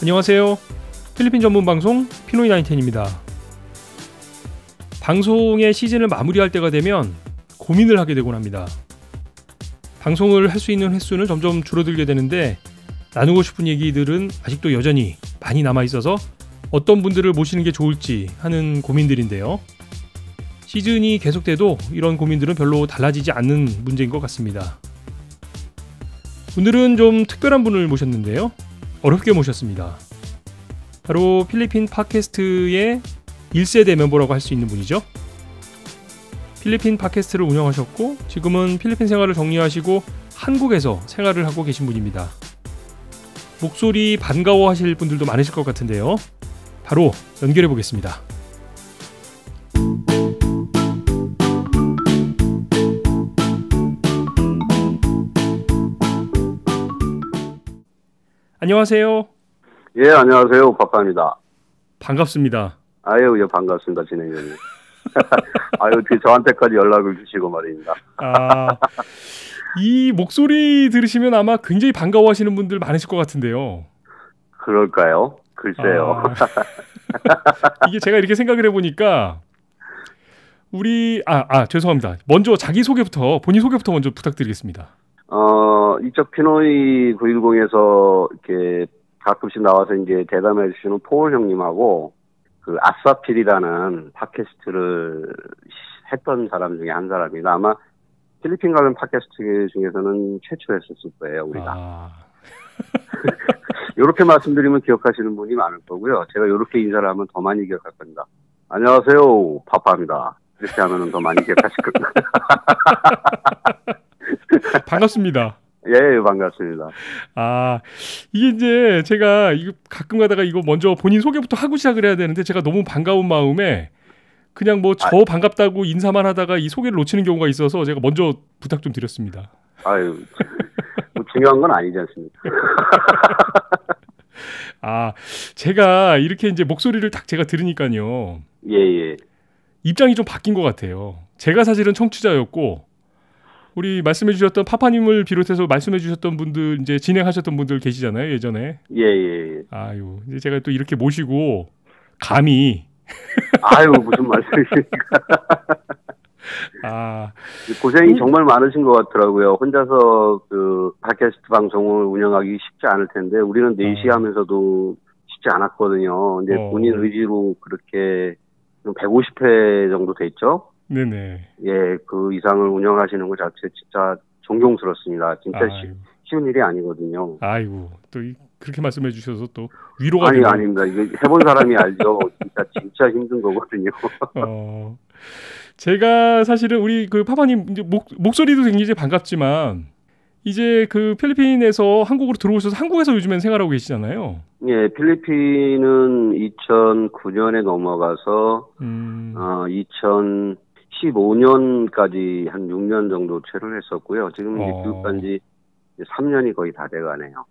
안녕하세요. 필리핀 전문 방송 피노이 나인텐입니다. 방송의 시즌을 마무리할 때가 되면 고민을 하게 되곤 합니다. 방송을 할 수 있는 횟수는 점점 줄어들게 되는데 나누고 싶은 얘기들은 아직도 여전히 많이 남아있어서 어떤 분들을 모시는 게 좋을지 하는 고민들인데요. 시즌이 계속돼도 이런 고민들은 별로 달라지지 않는 문제인 것 같습니다. 오늘은 좀 특별한 분을 모셨는데요. 어렵게 모셨습니다. 바로 필리핀 팟캐스트의 1세대 멤버라고 할 수 있는 분이죠. 필리핀 팟캐스트를 운영하셨고 지금은 필리핀 생활을 정리하시고 한국에서 생활을 하고 계신 분입니다. 목소리 반가워하실 분들도 많으실 것 같은데요. 바로 연결해 보겠습니다. 안녕하세요. 예, 안녕하세요. 파파입니다. 반갑습니다. 아유, 예, 반갑습니다. 진행자님. 아유, 어떻게 저한테까지 연락을 주시고 말입니다. 이 목소리 들으시면 아마 굉장히 반가워하시는 분들 많으실 것 같은데요. 그럴까요? 글쎄요. 이게 제가 이렇게 생각을 해보니까 죄송합니다. 먼저 본인 소개부터 먼저 부탁드리겠습니다. 이쪽 피노이 910에서 이렇게 가끔씩 나와서 이제 대담해 주시는 포울 형님하고 그 아싸필이라는 팟캐스트를 했던 사람 중에 한 사람이다. 아마 필리핀 관련 팟캐스트 중에서는 최초였었을 거예요, 우리가. 이렇게 말씀드리면 기억하시는 분이 많을 거고요. 제가 이렇게 인사를 하면 더 많이 기억할 겁니다. 안녕하세요, 파파입니다. 이렇게 하면 더 많이 기억하실 겁니다. 반갑습니다. 예, 반갑습니다. 이게 이제 제가 이거 가끔 가다가 이거 먼저 본인 소개부터 하고 시작을 해야 되는데 제가 너무 반가운 마음에 그냥 반갑다고 인사만 하다가 이 소개를 놓치는 경우가 있어서 제가 먼저 부탁 좀 드렸습니다. 아유, 뭐 중요한 건 아니지 않습니까? 제가 이렇게 이제 목소리를 딱 제가 들으니까요. 예. 입장이 좀 바뀐 것 같아요. 제가 사실은 청취자였고 우리 말씀해 주셨던 파파님을 비롯해서 말씀해 주셨던 분들 이제 진행하셨던 분들 계시잖아요, 예전에. 예. 아유, 이제 제가 또 이렇게 모시고 감히 아유, 무슨 말씀이십니까? 고생이 정말 많으신 것 같더라고요. 혼자서 그 팟캐스트 방송을 운영하기 쉽지 않을 텐데 우리는 4시 하면서도 쉽지 않았거든요. 근데 본인 의지로 그렇게 150회 정도 됐죠? 네네. 예, 그 이상을 운영하시는 것 자체 진짜 존경스럽습니다. 진짜 쉬운 일이 아니거든요. 아이고, 또 그렇게 말씀해 주셔서 또 위로가 되네요. 아닙니다. 이거 해본 사람이 알죠. 진짜 힘든 거거든요. 제가 사실은 우리 그 파파님 이제 목소리도 굉장히 반갑지만 이제 그 필리핀에서 한국으로 들어오셔서 한국에서 요즘엔 생활하고 계시잖아요. 예, 필리핀은 2009년에 넘어가서 2015년까지 한 6년 정도 체류를 했었고요. 지금 이제 교육한 지 3년이 거의 다 돼가네요.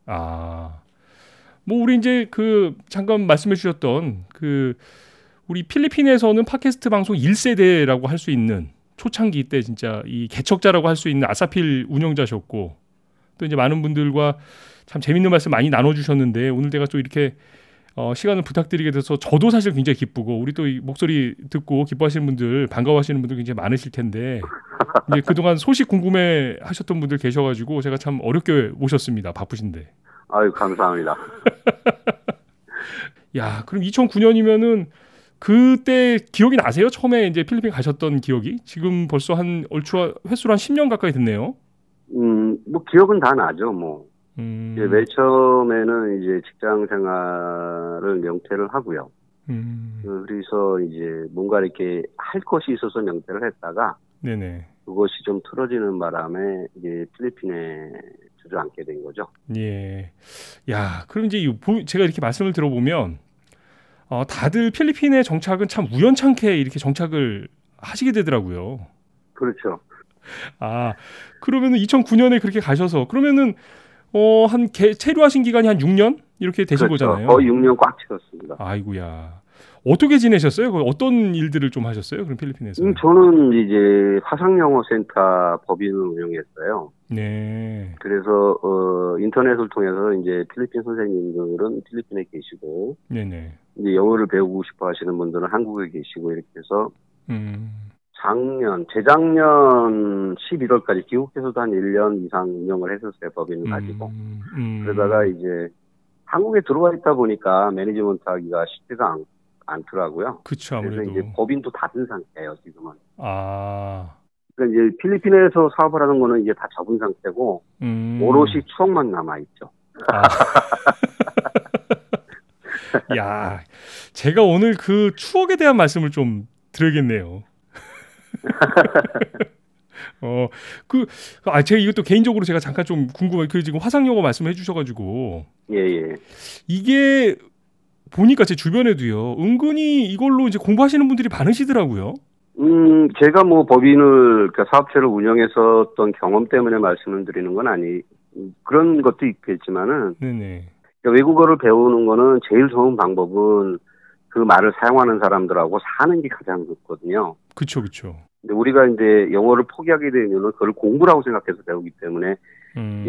우리 이제 그 잠깐 말씀해 주셨던 그 우리 필리핀에서는 팟캐스트 방송 1세대라고 할 수 있는 초창기 때 진짜 이 개척자라고 할 수 있는 아사필 운영자셨고 또 이제 많은 분들과 참 재밌는 말씀 많이 나눠주셨는데 오늘 제가 또 이렇게 시간을 부탁드리게 돼서 저도 사실 굉장히 기쁘고 우리 또 이 목소리 듣고 기뻐하시는 분들 반가워하시는 분들 굉장히 많으실 텐데 이제 그동안 소식 궁금해 하셨던 분들 계셔가지고 제가 참 어렵게 모셨습니다. 바쁘신데. 아유, 감사합니다. 야, 그럼 2009년이면은 그때 기억이 나세요? 처음에 이제 필리핀 가셨던 기억이? 지금 벌써 얼추 횟수로 한 10년 가까이 됐네요. 뭐 기억은 다 나죠, 뭐. 이제 맨 처음에는 이제 직장 생활을 명퇴를 하고요. 그래서 이제 뭔가 이렇게 할 것이 있어서 명퇴를 했다가 네네. 그것이 좀 틀어지는 바람에 이제 필리핀에 주저앉게 된 거죠. 예. 야, 그럼 이제 제가 이렇게 말씀을 들어보면 다들 필리핀의 정착은 참 우연찮게 이렇게 정착을 하시게 되더라고요. 그렇죠. 그러면은 2009년에 그렇게 가셔서 그러면은 체류하신 기간이 한 6년 이렇게 되신 그렇죠. 거잖아요. 거의 6년 꽉 채웠습니다. 아이고야. 어떻게 지내셨어요? 어떤 일들을 좀 하셨어요? 그럼 필리핀에서? 저는 이제 화상영어센터 법인을 운영했어요. 네. 그래서 인터넷을 통해서 이제 필리핀 선생님들은 필리핀에 계시고, 네네. 이제 영어를 배우고 싶어 하시는 분들은 한국에 계시고 이렇게 해서 재작년 11월까지 귀국해서도 한 1년 이상 운영을 했었어요, 법인을 가지고. 그러다가 이제 한국에 들어와 있다 보니까 매니지먼트 하기가 쉽지가 않더라고요. 그쵸, 그래서 아무래도. 이제 법인도 닫은 상태예요, 지금은. 아. 그러니까 이제 필리핀에서 사업을 하는 거는 이제 다 접은 상태고, 오롯이 추억만 남아있죠. 아. 야, 제가 오늘 그 추억에 대한 말씀을 좀 드려야겠네요. 제가 이것도 개인적으로 제가 잠깐 좀 궁금해요. 지금 화상영어 말씀해 주셔가지고. 예. 이게 보니까 제 주변에도요, 은근히 이걸로 이제 공부하시는 분들이 많으시더라고요. 제가 뭐 법인을, 그러니까 사업체를 운영했었던 경험 때문에 말씀을 드리는 건 그런 것도 있겠지만은. 네네. 그러니까 외국어를 배우는 거는 제일 좋은 방법은 그 말을 사용하는 사람들하고 사는 게 가장 좋거든요. 그쵸. 근데 우리가 이제 영어를 포기하게 되면은 그걸 공부라고 생각해서 배우기 때문에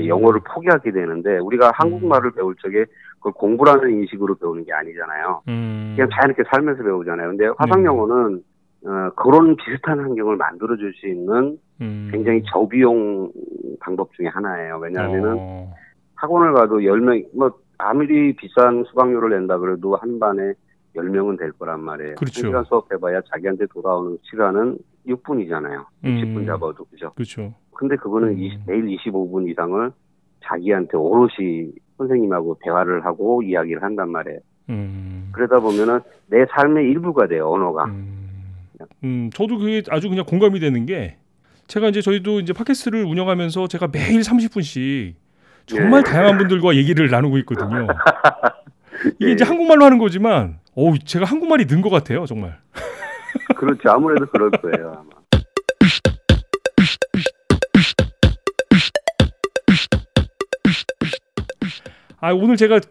영어를 포기하게 되는데, 우리가 한국말을 배울 적에 그걸 공부라는 인식으로 배우는 게 아니잖아요. 그냥 자연스럽게 살면서 배우잖아요. 근데 화상영어는 그런 비슷한 환경을 만들어줄 수 있는 굉장히 저비용 방법 중에 하나예요. 왜냐하면은 학원을 가도 10명, 아무리 비싼 수강료를 낸다 그래도 한 반에 10명은 될 거란 말이에요. 그렇죠. 1시간 수업해봐야 자기한테 돌아오는 시간은 6분이잖아요. 60분 잡아도, 그죠? 그렇죠. 근데 그거는 매일 25분 이상을 자기한테 오롯이 선생님하고 대화를 하고 이야기를 한단 말이에요. 그러다 보면은 내 삶의 일부가 돼요, 언어가. 저도 그게 아주 그냥 공감이 되는 게, 제가 저희도 이제 팟캐스트를 운영하면서 제가 매일 30분씩 정말 다양한 분들과 얘기를 나누고 있거든요. 이게 이제 한국말로 하는 거지만, 제가 한국말이 는 것 같아요, 정말. 그렇죠. 아무래도 그럴 거예요, 아마. 오늘 제가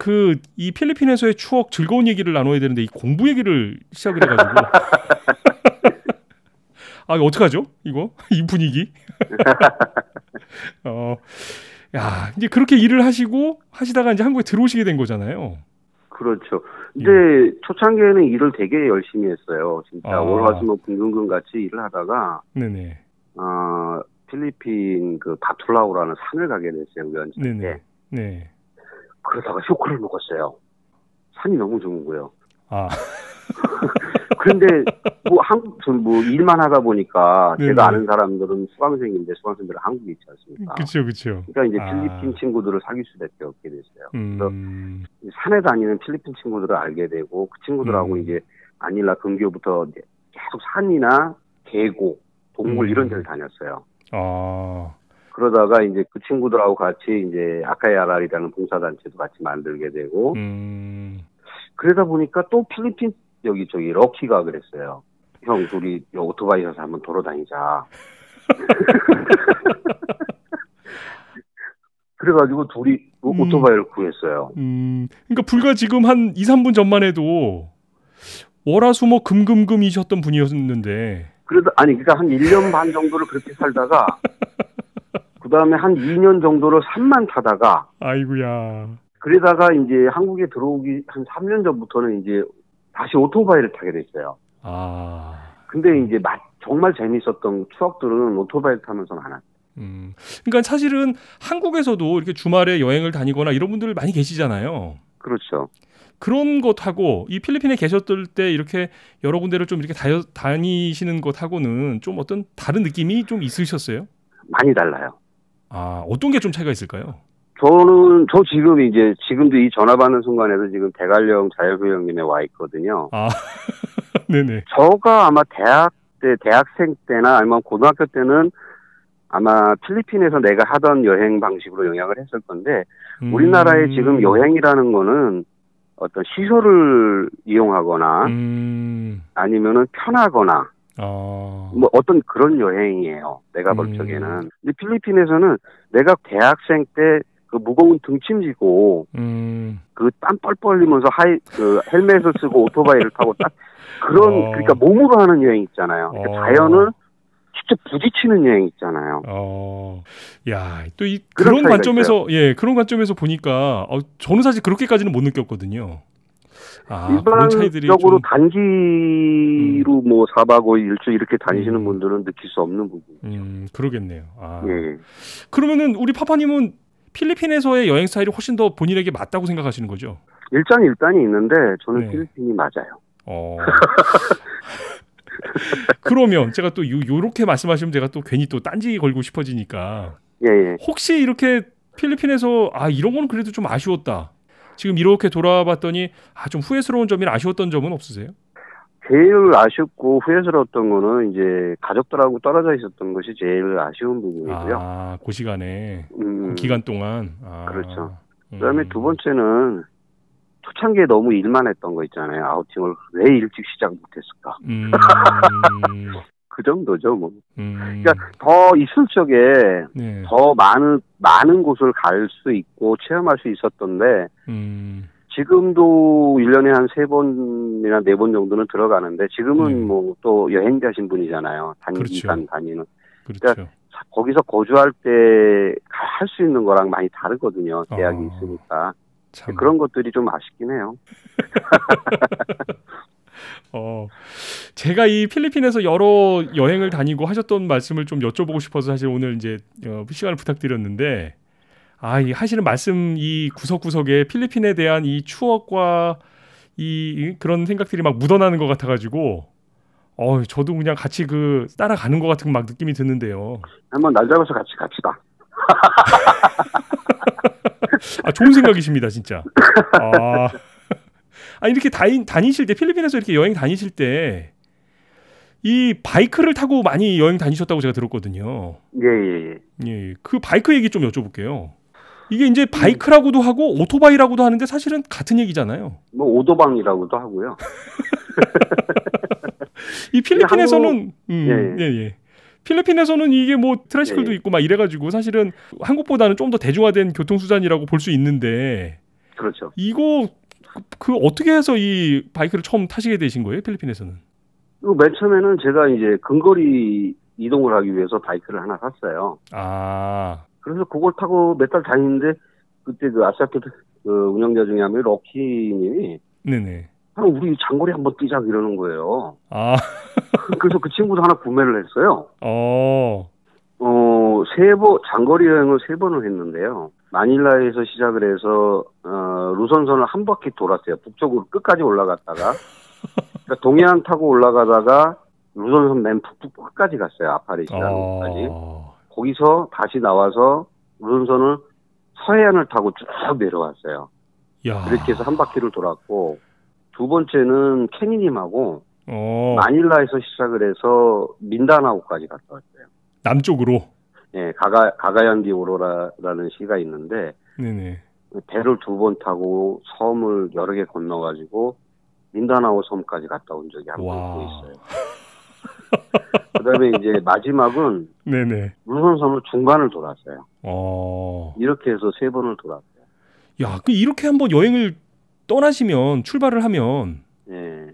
이 필리핀에서의 추억, 즐거운 얘기를 나눠야 되는데, 이 공부 얘기를 시작을 해가지고. 이거 어떡하죠? 이거? 이 분위기? 이제 그렇게 일을 하시다가 이제 한국에 들어오시게 된 거잖아요. 그렇죠. 근데 초창기에는 일을 되게 열심히 했어요. 진짜 월화수목금금금 같이 일을 하다가, 네네. 필리핀 그 바툴라우라는 산을 가게 됐어요, 우연찮게. 네. 그러다가 쇼크를 먹었어요. 산이 너무 좋은 거예요. 그런데 일만 하다 보니까 제가 아는 사람들은 수강생인데 수강생들은 한국에 있지 않습니까? 그렇죠. 그러니까 이제 필리핀 친구들을 사귈 수밖에 없게 됐어요. 그래서 산에 다니는 필리핀 친구들을 알게 되고, 그 친구들하고 이제 마닐라 근교부터 이제 계속 산이나 계곡, 동물 이런 데를 다녔어요. 그러다가 이제 그 친구들하고 같이 이제 아카야랄이라는 봉사단체도 같이 만들게 되고, 그러다 보니까 또 필리핀 저기 럭키가 그랬어요. 형, 우리 오토바이 사서 한번 돌아다니자. 그래가지고 둘이 오토바이를 구했어요. 그러니까 불과 지금 한 2, 3분 전만 해도 월화수목 금금금이셨던 분이었는데. 그러니까 한 1년 반 정도를 그렇게 살다가 그 다음에 한 2년 정도를 산만 타다가. 아이고야. 그러다가 이제 한국에 들어오기 한 3년 전부터는 이제 다시 오토바이를 타게 됐어요. 근데 이제 정말 재밌었던 추억들은 오토바이를 타면서 많았어요. 그러니까 사실은 한국에서도 이렇게 주말에 여행을 다니거나 이런 분들 많이 계시잖아요. 그렇죠. 그런 것하고 이 필리핀에 계셨을 때 이렇게 여러 군데를 좀 이렇게 다니시는 것하고는 좀 어떤 다른 느낌이 좀 있으셨어요? 많이 달라요. 어떤 게 좀 차이가 있을까요? 지금도 이 전화 받는 순간에도 지금 대관령 자율교육님에 와 있거든요. 네네. 저가 아마 대학생 때나 아니면 고등학교 때는 아마 필리핀에서 내가 하던 여행 방식으로 영향을 했을 건데, 우리나라에 지금 여행이라는 거는 어떤 시설을 이용하거나, 아니면은 편하거나, 어떤 그런 여행이에요. 내가 볼 적에는. 근데 필리핀에서는 내가 대학생 때 그 무거운 등짐지고 그 땀 뻘뻘 흘리면서 그 헬멧을 쓰고 오토바이를 타고 딱 그런 그러니까 몸으로 하는 여행 있잖아요. 그러니까 자연을 직접 부딪히는 여행 있잖아요. 야, 또 그런 관점에서 있어요. 그런 관점에서 보니까 저는 사실 그렇게까지는 못 느꼈거든요. 일반적으로 단기로 뭐 4박 5일 일주 이렇게 다니시는 분들은 느낄 수 없는 부분이죠. 그러겠네요. 그러면은 우리 파파님은 필리핀에서의 여행 스타일이 훨씬 더 본인에게 맞다고 생각하시는 거죠? 일장일단이 있는데 저는 필리핀이 맞아요. 그러면 제가 또 요렇게 말씀하시면 제가 또 괜히 또 딴지 걸고 싶어지니까 혹시 이렇게 필리핀에서 이런 건 그래도 좀 아쉬웠다. 지금 이렇게 돌아봤더니 좀 후회스러운 점이나 아쉬웠던 점은 없으세요? 제일 아쉽고 후회스러웠던 거는 이제 가족들하고 떨어져 있었던 것이 제일 아쉬운 부분이고요. 그 시간에 그 기간 동안. 그렇죠. 그다음에 두 번째는 초창기에 너무 일만 했던 거 있잖아요. 아우팅을 왜 일찍 시작 못했을까? 그 정도죠, 뭐. 그러니까 더 있을 적에 더 많은 곳을 갈 수 있고 체험할 수 있었던데 지금도 1년에 한 3번이나 4번 정도는 들어가는데 지금은 뭐 또 여행자신 분이잖아요. 단기간 다니는. 그러니까 거기서 거주할 때 할 수 있는 거랑 많이 다르거든요. 계약이 있으니까. 참. 그런 것들이 좀 아쉽긴 해요. 제가 이 필리핀에서 여러 여행을 다니고 하셨던 말씀을 좀 여쭤보고 싶어서 사실 오늘 이제 시간을 부탁드렸는데 이 하시는 말씀 이 구석구석에 필리핀에 대한 이 추억과 그런 생각들이 막 묻어나는 것 같아가지고 저도 그냥 같이 따라가는 것 같은 막 느낌이 드는데요. 한번 날 잡아서 같이 갑시다. 좋은 생각이십니다, 진짜. 이렇게 다니실 때, 필리핀에서 이렇게 여행 다니실 때, 이 바이크를 타고 많이 여행 다니셨다고 제가 들었거든요. 예. 그 바이크 얘기 좀 여쭤볼게요. 이게 이제 바이크라고도 하고 오토바이라고도 하는데 사실은 같은 얘기잖아요. 뭐 오도방이라고도 하고요. 이 필리핀에서는 필리핀에서는 이게 뭐 트라이시클도 있고 막 이래가지고 사실은 한국보다는 좀 더 대중화된 교통수단이라고 볼 수 있는데 그렇죠. 이거 어떻게 해서 이 바이크를 처음 타시게 되신 거예요? 필리핀에서는? 맨 처음에는 제가 이제 근거리 이동을 하기 위해서 바이크를 하나 샀어요. 그래서 그걸 타고 몇 달 다니는데 그때 그 아시아트 운영자 중에 한 명이 럭키님이 우리 장거리 한번 뛰자 이러는 거예요. 그래서 그 친구도 하나 구매를 했어요. 장거리 여행을 3번을 했는데요. 마닐라에서 시작을 해서 루선선을 한 바퀴 돌았어요. 북쪽으로 끝까지 올라갔다가 그러니까 동해안 타고 올라가다가 루선선 맨 북부 끝까지 갔어요. 아파레시아까지. 거기서 다시 나와서 루선선을 서해안을 타고 쭉 내려왔어요. 이렇게 해서 한 바퀴를 돌았고 두 번째는 케니님하고 마닐라에서 시작을 해서 민다나오까지 갔다 왔어요. 남쪽으로? 네, 가가얀디 오로라라는 시가 있는데 배를 2번 타고 섬을 여러 개 건너가지고 민다나오 섬까지 갔다 온 적이 한 번 있어요. 그다음에 이제 마지막은 루선섬을 중간을 돌았어요. 이렇게 해서 3번을 돌았어요. 이렇게 한번 여행을 떠나시면 출발을 하면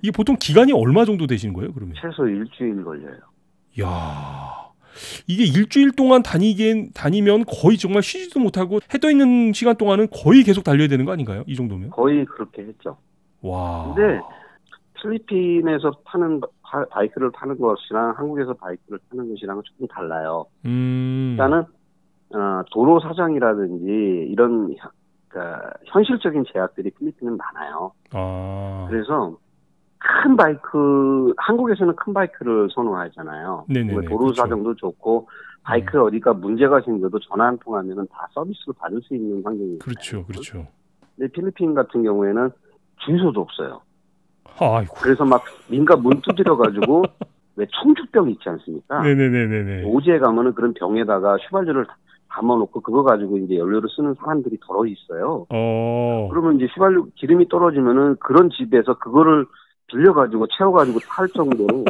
이게 보통 기간이 얼마 정도 되시는 거예요? 그러면 최소 일주일 걸려요. 이게 일주일 동안 다니면 거의 정말 쉬지도 못하고 해 떠 있는 시간 동안은 거의 계속 달려야 되는 거 아닌가요? 이 정도면? 거의 그렇게 했죠. 근데 필리핀에서 타는 바이크를 타는 것이랑 한국에서 바이크를 타는 것이랑은 조금 달라요. 일단은 도로 사정이라든지 이런 현실적인 제약들이 필리핀은 많아요. 그래서 큰 바이크, 한국에서는 큰 바이크를 선호하잖아요. 도로 사정도 좋고 바이크 어디가 문제가 생겨도 전화 한 통하면은 다 서비스를 받을 수 있는 환경이에요. 그렇죠. 근데 필리핀 같은 경우에는 주유소도 없어요. 그래서 막 민가 문 두드려가지고 왜 청주병 있지 않습니까? 오지에 가면은 그런 병에다가 휘발유를 담아놓고 그거 가지고 이제 연료를 쓰는 사람들이 더러 있어요. 그러면 이제 휘발유 기름이 떨어지면은 그런 집에서 그거를 빌려가지고 채워가지고 탈 정도로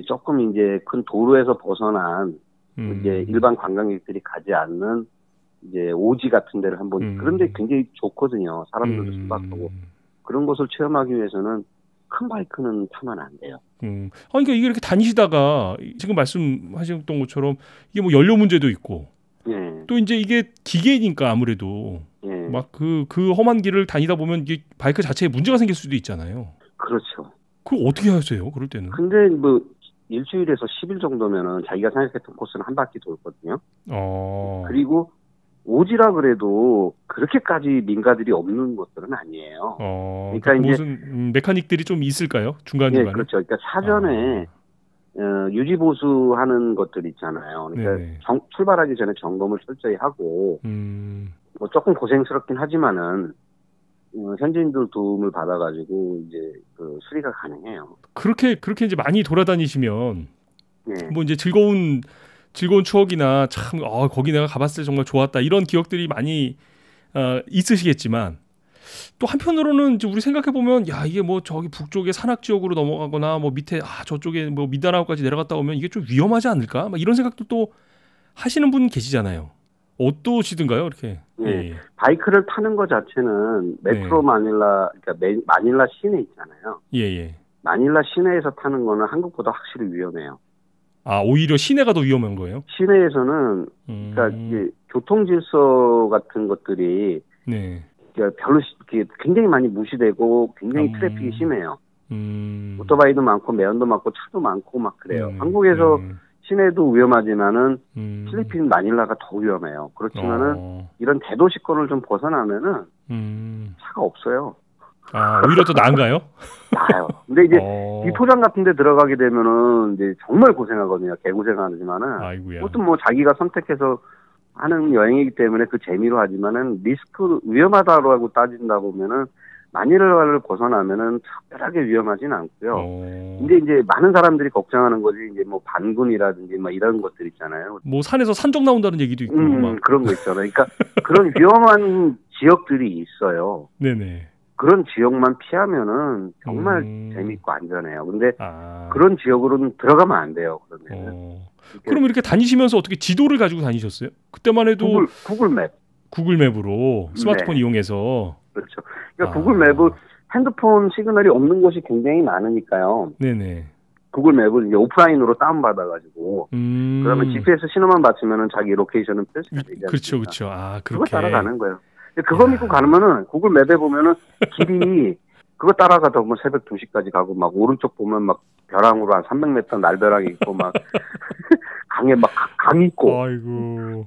조금 이제 큰 도로에서 벗어난 이제 일반 관광객들이 가지 않는 이제 오지 같은 데를 한번 그런데 굉장히 좋거든요. 사람들도 순박하고 그런 곳을 체험하기 위해서는 큰 바이크는 타면 안 돼요. 그러니까 이게 이렇게 다니시다가 지금 말씀하셨던 것처럼 이게 뭐 연료 문제도 있고 예. 또 이제 이게 기계니까 아무래도 예. 막 그 험한 길을 다니다 보면 이게 바이크 자체에 문제가 생길 수도 있잖아요. 그렇죠. 그걸 어떻게 하세요? 그럴 때는? 근데 뭐 일주일에서 10일 정도면은 자기가 생각했던 코스는 한 바퀴 돌거든요. 그리고 오지라 그래도 그렇게까지 민가들이 없는 곳들은 아니에요. 그러니까 이제 무슨 메카닉들이 좀 있을까요? 중간중간에? 네, 그렇죠. 그러니까 사전에 유지 보수하는 것들 있잖아요. 그러니까 출발하기 전에 점검을 철저히 하고 뭐 조금 고생스럽긴 하지만은 현지인들 도움을 받아가지고 이제 그 수리가 가능해요. 그렇게 이제 많이 돌아다니시면 네. 뭐 이제 즐거운 추억이나 참 거기 내가 가봤을 때 정말 좋았다 이런 기억들이 많이 있으시겠지만 또 한편으로는 이제 우리 생각해 보면 야 이게 뭐 저기 북쪽의 산악 지역으로 넘어가거나 뭐 밑에 저쪽에 뭐 미다나오까지 내려갔다 오면 이게 좀 위험하지 않을까? 막 이런 생각도 또 하시는 분 계시잖아요. 어떠시든가요, 이렇게? 네. 바이크를 타는 것 자체는 메트로 마닐라, 그러니까 마닐라 시내 있잖아요. 예. 마닐라 시내에서 타는 거는 한국보다 확실히 위험해요. 오히려 시내가 더 위험한 거예요? 시내에서는 그러니까 이게 교통 질서 같은 것들이 그러니까 별로 굉장히 많이 무시되고 굉장히 트래픽이 심해요. 오토바이도 많고 매연도 많고 차도 많고 막 그래요. 한국에서 시내도 위험하지만은 필리핀 마닐라가 더 위험해요. 그렇지만은 이런 대도시권을 좀 벗어나면은 차가 없어요. 오히려 더 나은가요? 나아요. 근데 이제 비포장 같은 데 들어가게 되면은 이제 정말 고생하거든요. 개고생하지만은. 아이고야. 그것도 뭐 자기가 선택해서 하는 여행이기 때문에 그 재미로 하지만은 리스크 위험하다고 따진다 보면은 마닐라를 벗어나면은 특별하게 위험하진 않고요. 근데 이제 많은 사람들이 걱정하는 거지 이제 뭐 반군이라든지 막 이런 것들 있잖아요. 뭐 산에서 산적 나온다는 얘기도 있고 막. 그런 거 있잖아요. 그러니까 그런 위험한 지역들이 있어요. 네네. 그런 지역만 피하면은 정말 재밌고 안전해요. 근데 그런 지역으로는 들어가면 안 돼요. 그러면. 그럼 이렇게 다니시면서 어떻게 지도를 가지고 다니셨어요? 그때만 해도 구글 맵으로 스마트폰 이용해서. 그렇죠. 그러니까 구글 맵은 핸드폰 시그널이 없는 곳이 굉장히 많으니까요. 네네. 구글 맵을 이제 오프라인으로 다운받아가지고 그러면 GPS 신호만 받으면은 자기 로케이션은 표시가 되지 않습니까? 그렇죠. 그거 따라가는 거예요. 그거 믿고 가면은 구글 맵에 보면은 길이 그거 따라가다 보면 새벽 2시까지 가고 막 오른쪽 보면 막 벼랑으로 한 300m 날벼락이 있고 막 강에 막 강 있고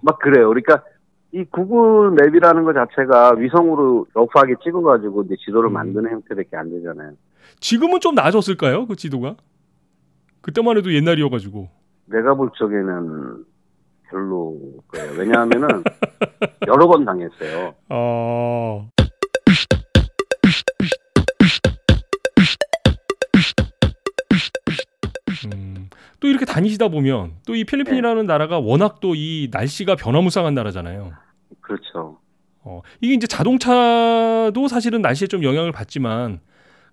막 그래요. 그러니까 이 구글 맵이라는 것 자체가 위성으로 러프하게 찍어가지고 이제 지도를 만드는 형태밖에 안 되잖아요. 지금은 좀 나아졌을까요? 그 지도가? 그때만 해도 옛날이어가지고. 내가 볼 적에는 별로 그래요. 왜냐하면은 여러 번 당했어요. 또 이렇게 다니시다 보면 또 이 필리핀이라는 나라가 워낙 또 이 날씨가 변화무쌍한 나라잖아요. 그렇죠. 이게 이제 자동차도 사실은 날씨에 좀 영향을 받지만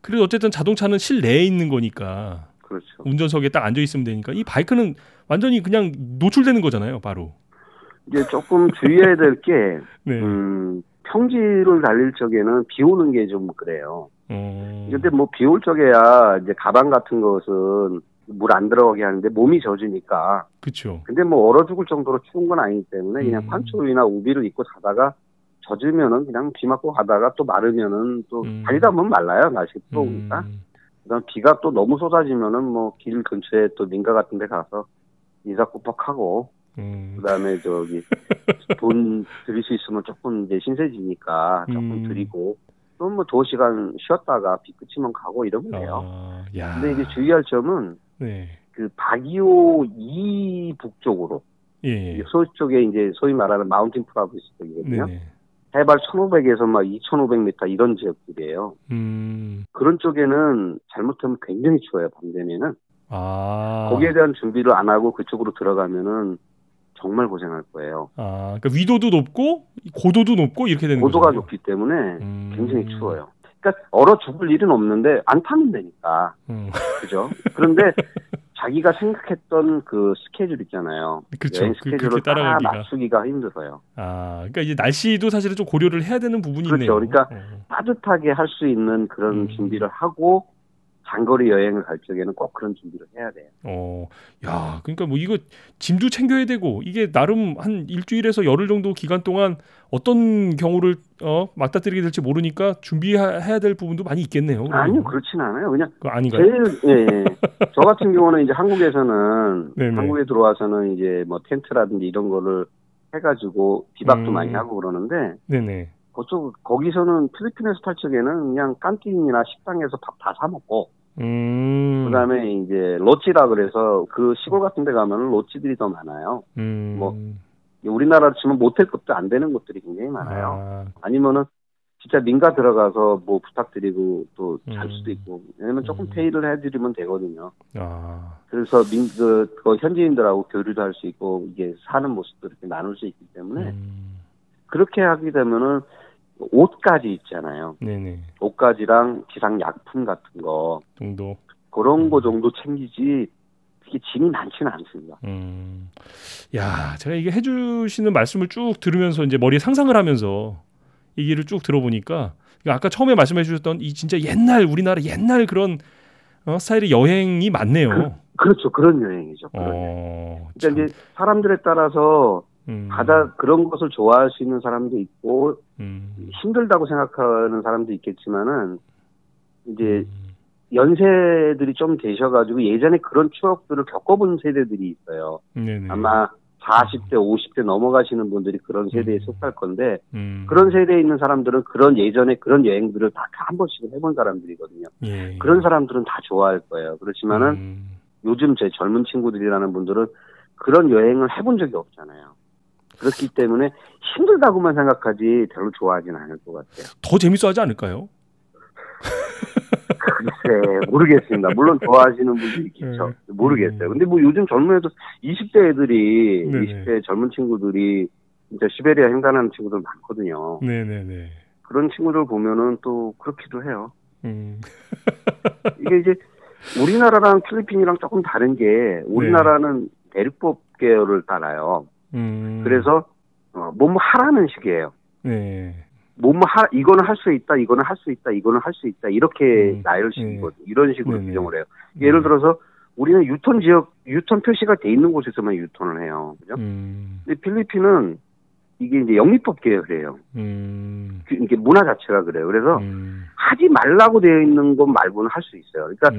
그래도 어쨌든 자동차는 실내에 있는 거니까. 그렇죠. 운전석에 딱 앉아 있으면 되니까 이 바이크는 완전히 그냥 노출되는 거잖아요, 바로. 이제 조금 주의해야 될 게 평지를 달릴 적에는 비 오는 게 좀 그래요. 근데 뭐 비 올 적에야 이제 가방 같은 것은 물 안 들어가게 하는데 몸이 젖으니까. 그렇죠. 근데 뭐 얼어 죽을 정도로 추운 건 아니기 때문에 그냥 판초이나 우비를 입고 자다가 젖으면은 그냥 비 맞고 가다가 또 마르면은 또 다니다 보면 말라요. 날씨 뜨거우니까. 그다음 비가 또 너무 쏟아지면은 뭐 길 근처에 또 민가 같은 데 가서 인사 꾸벅하고 그다음에 저기 돈 드릴 수 있으면 조금 이제 신세지니까 조금 드리고 또 뭐 2시간 쉬었다가 비 그치면 가고 이러면 돼요. 근데 이제 주의할 점은 그 바기오 이 북쪽으로 서쪽에 이제 소위 말하는 마운틴 프라비스 쪽이거든요. 해발 1,500에서 막 2,500m 이런 지역들이에요. 그런 쪽에는 잘못하면 굉장히 추워요, 밤 되면은. 거기에 대한 준비를 안 하고 그쪽으로 들어가면은 정말 고생할 거예요. 그러니까 위도도 높고 고도도 높고 이렇게 되는 거죠. 고도가 높기 때문에 굉장히 추워요. 그러니까 얼어 죽을 일은 없는데 안 타면 되니까. 그죠? 그런데 자기가 생각했던 그 스케줄 있잖아요. 그렇죠. 여행 스케줄을 따라 맞추기가 힘들어요. 그러니까 이제 날씨도 사실은 좀 고려를 해야 되는 부분이 그렇죠. 있네요. 그러니까 따뜻하게 할 수 있는 그런 준비를 하고 장거리 여행을 갈 적에는 꼭 그런 준비를 해야 돼요. 야, 그러니까 뭐 이거 짐도 챙겨야 되고 이게 나름 한 일주일에서 열흘 정도 기간 동안 어떤 경우를 맞닥뜨리게 될지 모르니까 준비해야 될 부분도 많이 있겠네요. 아니요, 그렇진 않아요. 그냥 아닌가요? 저 같은 경우는 이제 한국에서는 네네. 한국에 들어와서는 이제 뭐 텐트라든지 이런 거를 해가지고 비박도 많이 하고 그러는데, 네네. 거기서는 필리핀에서 탈 적에는 그냥 깐틴이나 식당에서 밥 다 사 먹고. 그다음에 이제 로찌라 그래서 그 시골 같은 데 가면은 로찌들이 더 많아요. 뭐 우리나라로 치면 모텔급도 안 되는 곳들이 굉장히 많아요. 아니면은 진짜 민가 들어가서 뭐 부탁드리고 또 잘 수도 있고. 왜냐면 조금 페이를 해드리면 되거든요. 그래서 그 현지인들하고 교류도 할 수 있고 이게 사는 모습도 이렇게 나눌 수 있기 때문에 그렇게 하게 되면은 옷까지 있잖아요. 네네. 옷까지랑 기상약품 같은 거 정도 그런 거 정도 챙기지 이게 짐이 많지는 않습니다. 야, 제가 이게 해주시는 말씀을 쭉 들으면서 이제 머리에 상상을 하면서 얘기를 쭉 들어보니까 아까 처음에 말씀해주셨던 이 진짜 우리나라 옛날 그런 스타일의 여행이 맞네요. 그렇죠. 그런 여행이죠. 그러니까 이제 사람들에 따라서 바다 그런 것을 좋아할 수 있는 사람도 있고 힘들다고 생각하는 사람도 있겠지만은 이제 연세들이 좀 되셔가지고 예전에 그런 추억들을 겪어본 세대들이 있어요. 네네. 아마 40대, 50대 넘어가시는 분들이 그런 세대에 속할 건데 그런 세대에 있는 사람들은 그런 예전에 그런 여행들을 다 한 번씩은 해본 사람들이거든요. 그런 사람들은 다 좋아할 거예요. 그렇지만은 요즘 제 젊은 친구들이라는 분들은 그런 여행을 해본 적이 없잖아요. 그렇기 때문에 힘들다고만 생각하지 별로 좋아하진 않을 것 같아요. 더 재밌어 하지 않을까요? 글쎄 모르겠습니다. 물론 좋아하시는 분들이 있겠죠. 모르겠어요. 근데 뭐 요즘 젊은 애들 20대 애들이 20대 젊은 친구들이 진짜 시베리아 횡단하는 친구들 많거든요. 네네네. 그런 친구들 보면은 또 그렇기도 해요. 이게 이제 우리나라랑 필리핀이랑 조금 다른 게 우리나라는 대륙법 계열을 따라요. 그래서 뭐뭐 하라는 식이에요. 네. 이거는 할 수 있다, 이거는 할 수 있다, 이거는 할 수 있다 이렇게 나열식이거든요. 이런 식으로 규정을 해요. 예를 들어서 우리는 유턴 표시가 돼 있는 곳에서만 유턴을 해요. 그죠? 근데 필리핀은 이게 이제 영미법 계열이에요. 이게 문화 자체가 그래요. 그래서 하지 말라고 되어 있는 것 말고는 할 수 있어요. 그러니까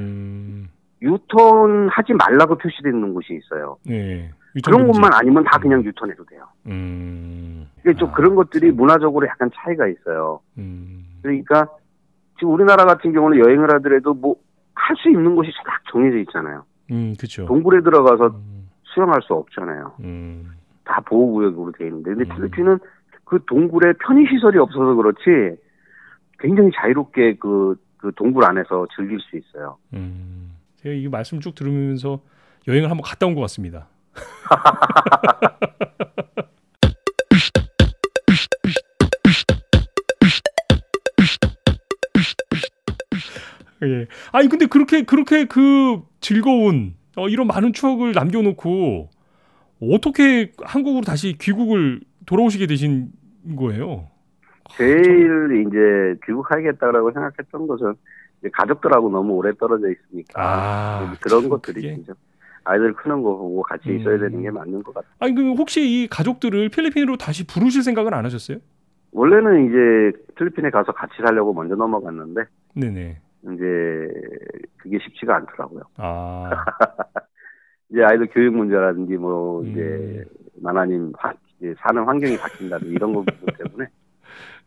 유턴 하지 말라고 표시되어 있는 곳이 있어요. 네. 그런 곳만 아니면 다 그냥 유턴해도 돼요. 그러니까 좀 그런 것들이 문화적으로 약간 차이가 있어요. 그러니까 지금 우리나라 같은 경우는 여행을 하더라도 뭐 할 수 있는 곳이 딱 정해져 있잖아요. 그렇죠. 동굴에 들어가서 수영할 수 없잖아요. 다 보호구역으로 되어 있는데, 근데 필리핀은 그 동굴에 편의시설이 없어서 그렇지 굉장히 자유롭게 그 동굴 안에서 즐길 수 있어요. 제가 이 말씀 쭉 들으면서 여행을 한번 갔다 온 것 같습니다. 예. 아니 근데 그렇게 그 즐거운 이런 많은 추억을 남겨놓고 어떻게 한국으로 다시 귀국을 돌아오시게 되신 거예요? 제일 이제 귀국하겠다라고 생각했던 것은 가족들하고 너무 오래 떨어져 있으니까 그런 것들이 있죠. 아이들 크는 거 보고 같이 있어야 되는 게 맞는 것 같아요. 아니 그 혹시 이 가족들을 필리핀으로 다시 부르실 생각은 안 하셨어요? 원래는 이제 필리핀에 가서 같이 살려고 먼저 넘어갔는데, 네네. 이제 그게 쉽지가 않더라고요. 이제 아이들 교육 문제라든지 뭐 이제 나나님 이제 사는 환경이 바뀐다든지 이런 거 때문에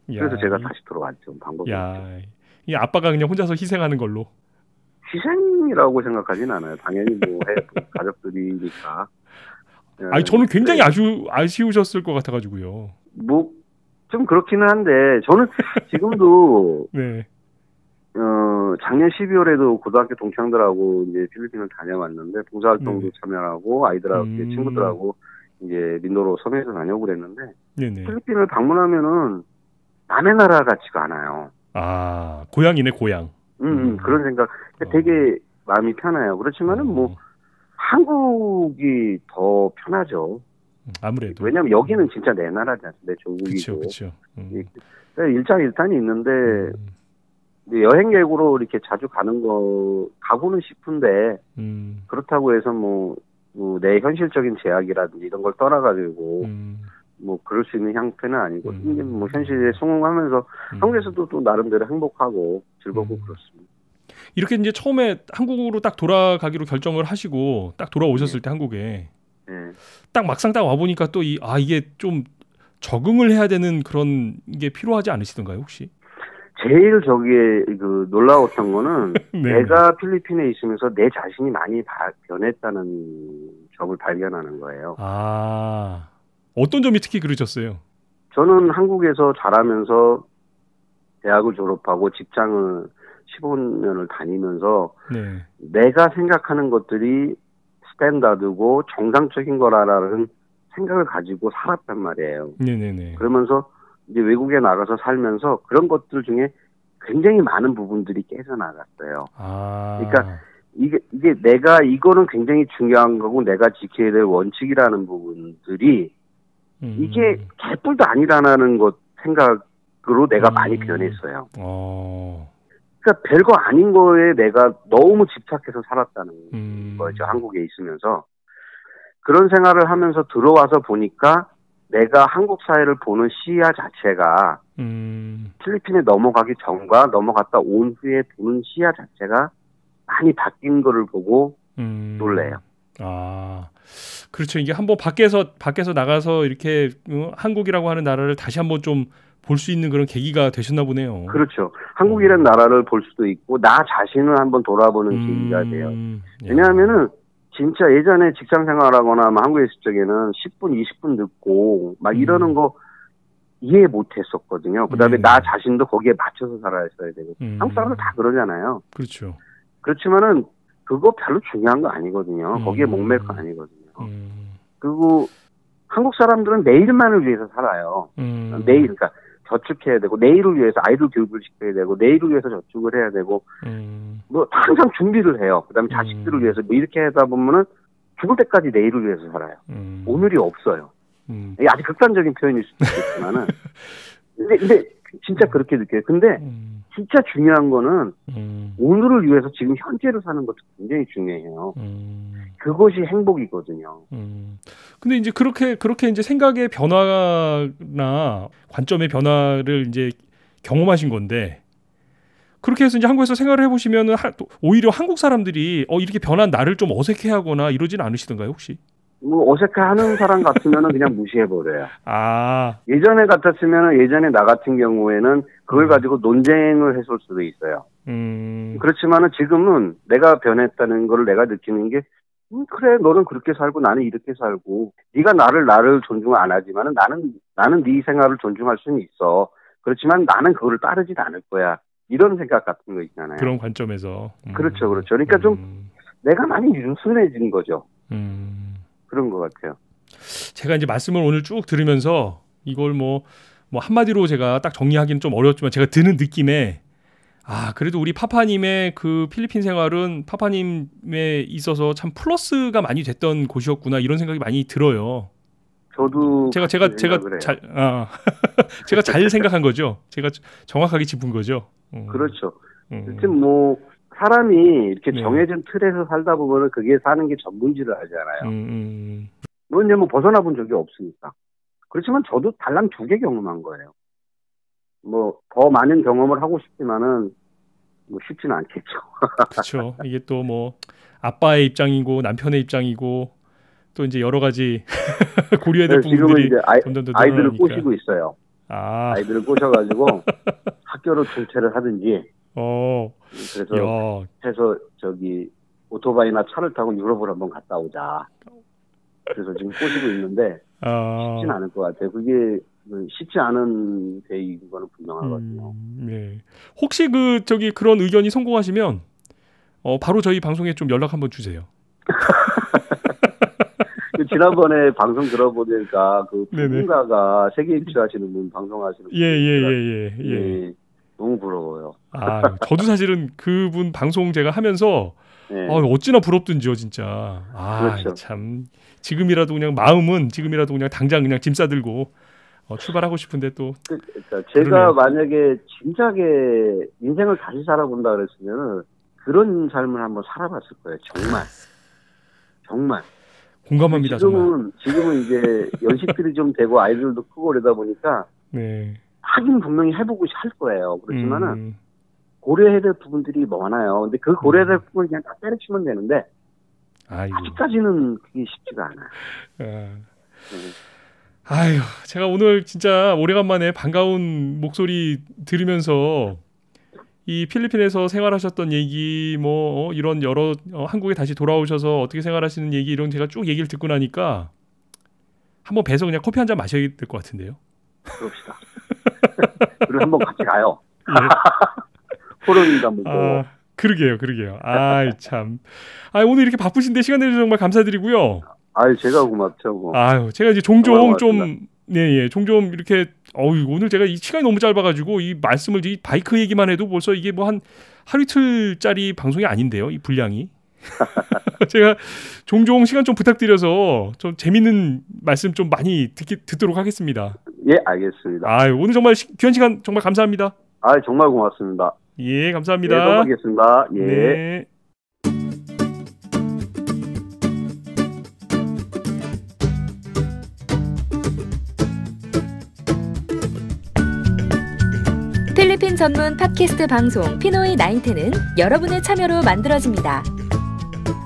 그래서 제가 다시 들어왔죠. 방법이 없죠. 이 아빠가 그냥 혼자서 희생하는 걸로. 희생이라고 생각하진 않아요. 당연히 뭐 가족들이니까. 아니 저는 굉장히 아쉬우셨을 것 같아가지고요. 뭐 좀 그렇기는 한데 저는 지금도 네. 작년 12월에도 고등학교 동창들하고 이제 필리핀을 다녀왔는데 봉사활동도 참여하고 아이들하고 친구들하고 이제 민도로 섬에서 다녀오고 그랬는데 필리핀을 방문하면은 남의 나라 같지가 않아요. 고향이네 고향. 그런 생각. 되게 마음이 편해요. 그렇지만은 뭐 한국이 더 편하죠. 아무래도. 왜냐면 여기는 진짜 내 나라지 않습니까? 내 조국이고. 그렇죠. 일장일단이 있는데 여행객으로 이렇게 자주 가는 거 가고는 싶은데 그렇다고 해서 내 현실적인 제약이라든지 이런 걸 떠나가지고 뭐 그럴 수 있는 형편은 아니고 뭐 현실에 성공하면서 한국에서도 또 나름대로 행복하고 즐겁고 그렇습니다. 이렇게 이제 처음에 한국으로 딱 돌아가기로 결정을 하시고 딱 돌아오셨을 때 한국에 딱 막상 딱 와 보니까 또 이게 좀 적응을 해야 되는 그런 게 필요하지 않으시던가요, 혹시? 제일 저기에 놀라웠던 거는 네. 내가 필리핀에 있으면서 내 자신이 많이 변했다는 점을 발견하는 거예요. 아, 어떤 점이 특히 그러셨어요? 저는 한국에서 자라면서 대학을 졸업하고 직장을 15년을 다니면서 내가 생각하는 것들이 스탠다드고 정상적인 거라는 생각을 가지고 살았단 말이에요. 네네네. 그러면서 이제 외국에 나가서 살면서 그런 것들 중에 굉장히 많은 부분들이 깨져나갔어요. 그러니까 이게 내가 이거는 굉장히 중요한 거고 내가 지켜야 될 원칙이라는 부분들이 이게 개뿔도 아니라는 것 생각으로 내가 많이 변했어요. 그러니까 별거 아닌 거에 내가 너무 집착해서 살았다는 거죠. 한국에 있으면서. 그런 생활을 하면서 들어와서 보니까 내가 한국 사회를 보는 시야 자체가 필리핀에 넘어가기 전과 넘어갔다 온 후에 보는 시야 자체가 많이 바뀐 거를 보고 놀래요. 그렇죠. 이게 한번 밖에서 나가서 이렇게 한국이라고 하는 나라를 다시 한번 좀 볼 수 있는 그런 계기가 되셨나 보네요. 그렇죠. 한국이라는 나라를 볼 수도 있고 나 자신을 한번 돌아보는 계기가 돼요. 왜냐하면은 진짜 예전에 직장 생활하거나 한국에 있을 적에는 10분, 20분 늦고 막 이러는 거 이해 못했었거든요. 그다음에 나 자신도 거기에 맞춰서 살아야 되고 한국 사람들 다 그러잖아요. 그렇죠. 그렇지만은 그거 별로 중요한 거 아니거든요. 거기에 목맬 거 아니거든요. 그리고 한국 사람들은 내일만을 위해서 살아요. 내일, 그러니까 저축해야 되고 내일을 위해서 아이들 교육을 시켜야 되고 내일을 위해서 저축을 해야 되고 뭐 항상 준비를 해요. 그다음에 자식들을 위해서 뭐 이렇게 하다 보면은 죽을 때까지 내일을 위해서 살아요. 오늘이 없어요. 이게 아주 극단적인 표현일 수도 있겠지만은 근데 진짜 그렇게 느껴요. 근데 진짜 중요한 거는 오늘을 위해서 지금 현재를 사는 것도 굉장히 중요해요. 그것이 행복이거든요. 근데 이제 그렇게 이제 생각의 변화나 관점의 변화를 이제 경험하신 건데 그렇게 해서 이제 한국에서 생활을 해보시면은 오히려 한국 사람들이 이렇게 변한 나를 좀 어색해하거나 이러진 않으시던가요, 혹시? 뭐 어색해하는 사람 같으면은 그냥 무시해버려요. 예전에 나 같은 경우에는 그걸 가지고 논쟁을 했을 수도 있어요. 그렇지만은 지금은 내가 변했다는 걸 내가 느끼는 게 그래 너는 그렇게 살고 나는 이렇게 살고 네가 나를 존중 안 하지만은 나는 네 생활을 존중할 수는 있어. 그렇지만 나는 그거를 따르진 않을 거야. 이런 생각 같은 거 있잖아요. 그런 관점에서. 그렇죠. 그러니까 좀 내가 많이 유순해진 거죠. 그런 것 같아요. 제가 이제 말씀을 오늘 쭉 들으면서 이걸 뭐 한마디로 제가 딱 정리하기는 좀 어렵지만 제가 드는 느낌에 그래도 우리 파파님의 그 필리핀 생활은 파파님에 있어서 참 플러스가 많이 됐던 곳이었구나 이런 생각이 많이 들어요. 저도 제가 잘 생각한 거죠. 제가 정확하게 짚은 거죠. 그렇죠. 하여튼 뭐 사람이 이렇게 정해진 틀에서 살다 보면은 그게 사는 게 전부인지를 알잖아요. 물론 이제 뭐 벗어나 본 적이 없으니까. 그렇지만 저도 달랑 2개 경험한 거예요. 뭐 더 많은 경험을 하고 싶지만은 뭐 쉽지는 않겠죠. 그렇죠. 이게 또 뭐 아빠의 입장이고 남편의 입장이고 또 이제 여러 가지 고려해야 될 부분들이 지금은 이제 아이들을 꼬시고 있어요. 아이들을 꼬셔가지고 학교로 중퇴를 하든지. 그래서 해서 저기 오토바이나 차를 타고 유럽을 한번 갔다 오자. 그래서 지금 꼬시고 있는데 쉽진 않을 것 같아요. 그게 쉽지 않은 대인 거는 분명하거든요. 네. 혹시 그런 의견이 성공하시면 바로 저희 방송에 좀 연락 한번 주세요. 지난번에 방송 들어보니까 그 누군가가 세계 일주하시는 분 방송하시는 분 예. 너무 부러워요. 저도 사실은 그분 방송 제가 하면서 네. 어찌나 부럽든지요, 진짜. 그렇죠. 참 지금이라도 그냥 마음은 지금이라도 그냥 당장 그냥 짐 싸들고 출발하고 싶은데 또. 그러니까 제가 만약에 진작에 인생을 다시 살아본다 그랬으면 그런 삶을 한번 살아봤을 거예요. 정말. 공감합니다. 지금은 이제 연식들이 좀 되고 아이들도 크고 그러다 보니까 네. 하긴 분명히 해보고 할 거예요. 그렇지만은 고려해야 될 부분들이 많아요. 근데 그 고려해야 될 부분을 그냥 다 때려치면 되는데 아직까지는 그게 쉽지가 않아요. 아유, 제가 오늘 진짜 오래간만에 반가운 목소리 들으면서 이 필리핀에서 생활하셨던 얘기 뭐 이런 여러 한국에 다시 돌아오셔서 어떻게 생활하시는 얘기 이런 제가 쭉 얘기를 듣고 나니까 한번 뵈서 그냥 커피 한 잔 마셔야 될 것 같은데요. 그럽시다. 그리고 한번 같이 가요. 포럼인가 뭐. 그러게요. 참. 오늘 이렇게 바쁘신데 시간 내주셔서 정말 감사드리고요. 제가 고맙죠. 뭐. 제가 이제 종종 좀 종종 이렇게 오늘 제가 이 시간이 너무 짧아가지고 이 말씀을 이 바이크 얘기만 해도 벌써 이게 뭐 한 하루 이틀짜리 방송이 아닌데요, 이 분량이. 제가 종종 시간 좀 부탁드려서 좀 재밌는 말씀 좀 많이 듣도록 하겠습니다. 예, 알겠습니다. 오늘 정말 귀한 시간 정말 감사합니다. 정말 고맙습니다. 예, 감사합니다. 또 뵙겠습니다. 예. 네. 필리핀 전문 팟캐스트 방송 피노이 910은 여러분의 참여로 만들어집니다.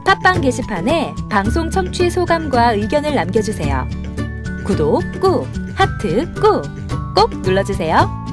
팟빵 게시판에 방송 청취 소감과 의견을 남겨주세요. 구독 꾹, 하트 꾹, 꼭 눌러주세요.